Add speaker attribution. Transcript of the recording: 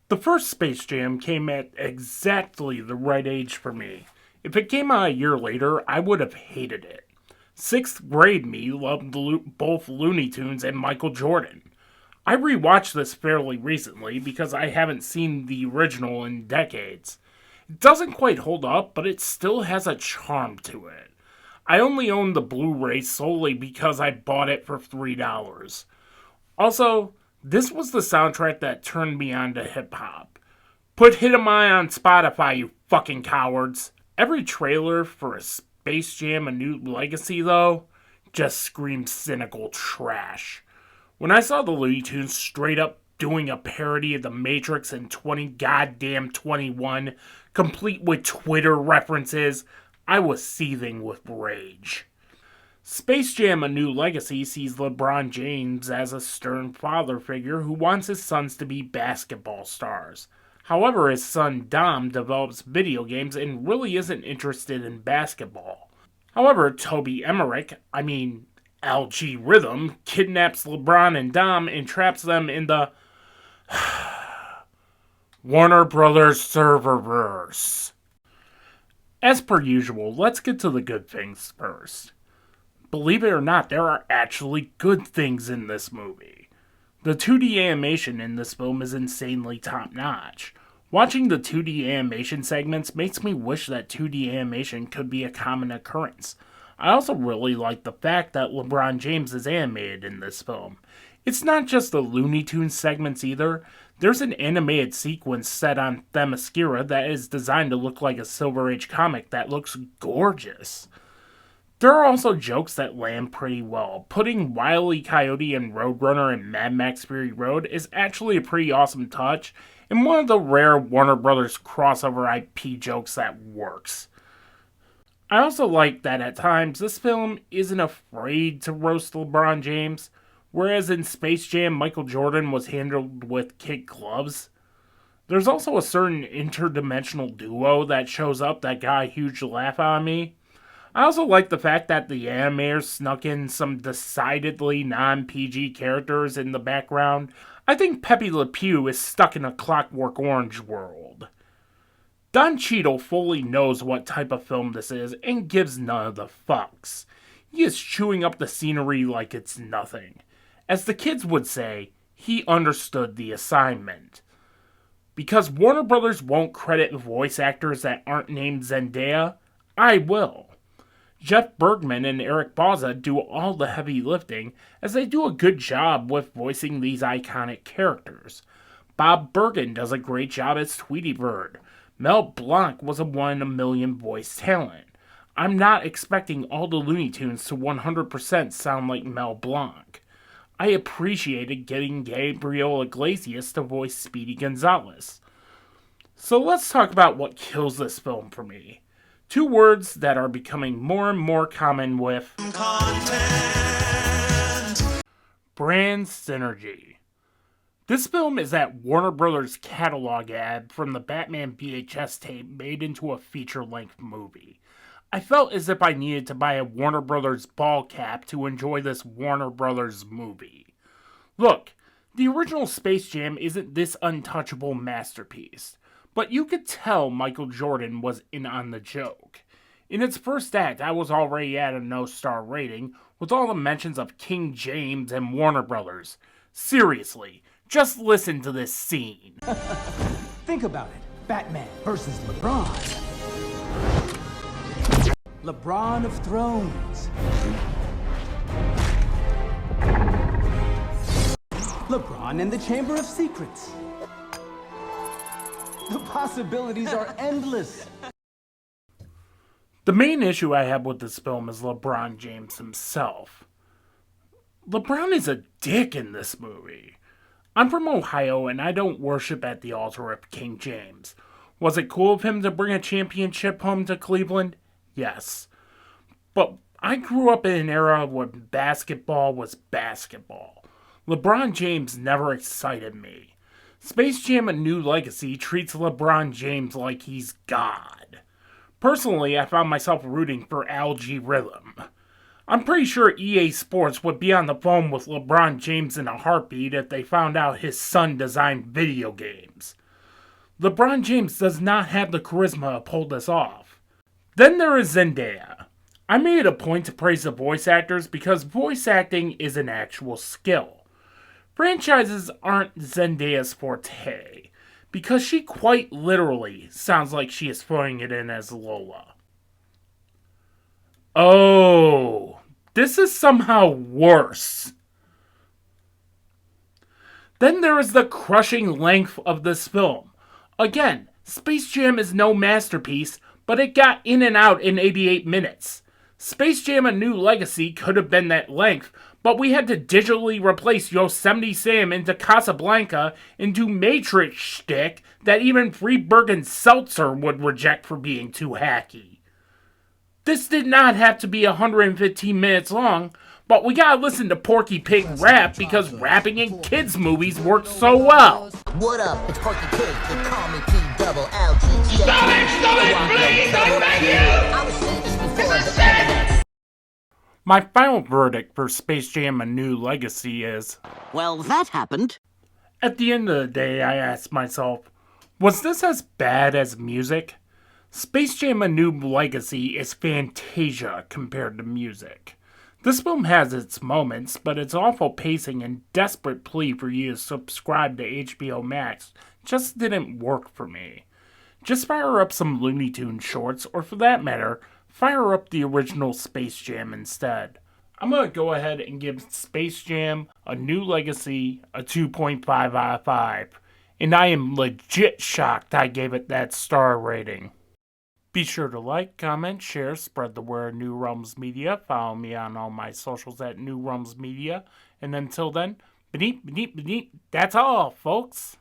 Speaker 1: The first Space Jam came at exactly the right age for me. If it came out a year later, I would have hated it. Sixth grade me loved both Looney Tunes and Michael Jordan. I rewatched this fairly recently because I haven't seen the original in decades. It doesn't quite hold up, but it still has a charm to it. I only own the Blu-ray solely because I bought it for $3. Also, this was the soundtrack that turned me on to hip-hop. Put Hit 'Em Eye on Spotify, you fucking cowards. Every trailer for a Space Jam A New Legacy, though, just screams cynical trash. When I saw the Looney Tunes straight up doing a parody of The Matrix in 2021, complete with Twitter references, I was seething with rage. Space Jam A New Legacy sees LeBron James as a stern father figure who wants his sons to be basketball stars. However, his son Dom develops video games and really isn't interested in basketball. However, Toby Emmerich, LG Rhythm, kidnaps LeBron and Dom and traps them in the Warner Brothers serververse. As per usual, let's get to the good things first. Believe it or not, there are actually good things in this movie. The 2D animation in this film is insanely top-notch. Watching the 2D animation segments makes me wish that 2D animation could be a common occurrence. I also really like the fact that LeBron James is animated in this film. It's not just the Looney Tunes segments either. There's an animated sequence set on Themyscira that is designed to look like a Silver Age comic that looks gorgeous. There are also jokes that land pretty well. Putting Wile E. Coyote and Roadrunner in Mad Max Fury Road is actually a pretty awesome touch, and one of the rare Warner Brothers crossover IP jokes that works. I also like that at times this film isn't afraid to roast LeBron James, whereas in Space Jam Michael Jordan was handled with kid gloves. There's also a certain interdimensional duo that shows up that got a huge laugh out of me. I also like the fact that the animators snuck in some decidedly non-PG characters in the background. I think Pepe Le Pew is stuck in a Clockwork Orange world. Don Cheadle fully knows what type of film this is and gives none of the fucks. He is chewing up the scenery like it's nothing. As the kids would say, he understood the assignment. Because Warner Brothers won't credit voice actors that aren't named Zendaya, I will. Jeff Bergman and Eric Bauza do all the heavy lifting, as they do a good job with voicing these iconic characters. Bob Bergen does a great job as Tweety Bird. Mel Blanc was a one-in-a-million voice talent. I'm not expecting all the Looney Tunes to 100% sound like Mel Blanc. I appreciated getting Gabriel Iglesias to voice Speedy Gonzalez. So let's talk about what kills this film for me. Two words that are becoming more and more common with content. Brand synergy. This film is that Warner Brothers catalog ad from the Batman VHS tape made into a feature-length movie. I felt as if I needed to buy a Warner Brothers ball cap to enjoy this Warner Brothers movie. Look, the original Space Jam isn't this untouchable masterpiece. But you could tell Michael Jordan was in on the joke. In its first act, I was already at a no-star rating, with all the mentions of King James and Warner Brothers. Seriously, just listen to this scene.
Speaker 2: Think about it. Batman versus LeBron. LeBron of Thrones. LeBron in the Chamber of Secrets. The possibilities are endless.
Speaker 1: The main issue I have with this film is LeBron James himself. LeBron is a dick in this movie. I'm from Ohio and I don't worship at the altar of King James. Was it cool of him to bring a championship home to Cleveland? Yes. But I grew up in an era when basketball was basketball. LeBron James never excited me. Space Jam A New Legacy treats LeBron James like he's God. Personally, I found myself rooting for LG Rhythm. I'm pretty sure EA Sports would be on the phone with LeBron James in a heartbeat if they found out his son designed video games. LeBron James does not have the charisma to pull this off. Then there is Zendaya. I made it a point to praise the voice actors because voice acting is an actual skill. Franchises aren't Zendaya's forte, because she quite literally sounds like she is throwing it in as Lola. Oh, this is somehow worse. Then there is the crushing length of this film. Again, Space Jam is no masterpiece, but it got in and out in 88 minutes. Space Jam: A New Legacy could have been that length, but we had to digitally replace Yosemite Sam into Casablanca into Matrix shtick that even Freeberg and Seltzer would reject for being too hacky. This did not have to be 115 minutes long, but we gotta listen to Porky Pig rap because rapping in kids' movies works so well.
Speaker 3: What up? It's Porky Pig. They call me P-double-L-G.
Speaker 4: Stop it, please! Oh, thank you!
Speaker 3: I was saying this before the internet.
Speaker 1: My final verdict for Space Jam: A New Legacy is,
Speaker 5: Well, that happened.
Speaker 1: at the end of the day, I asked myself, was this as bad as music? Space Jam: A New Legacy is Fantasia compared to music. This film has its moments, but its awful pacing and desperate plea for you to subscribe to HBO Max just didn't work for me. Just fire up some Looney Tunes shorts, or for that matter, fire up the original Space Jam instead. I'm going to go ahead and give Space Jam: A New Legacy a 2.5 out of 5. And I am legit shocked I gave it that star rating. Be sure to like, comment, share, spread the word New Realms Media. Follow me on all my socials at New Realms Media. And until then, beneath, that's all, folks.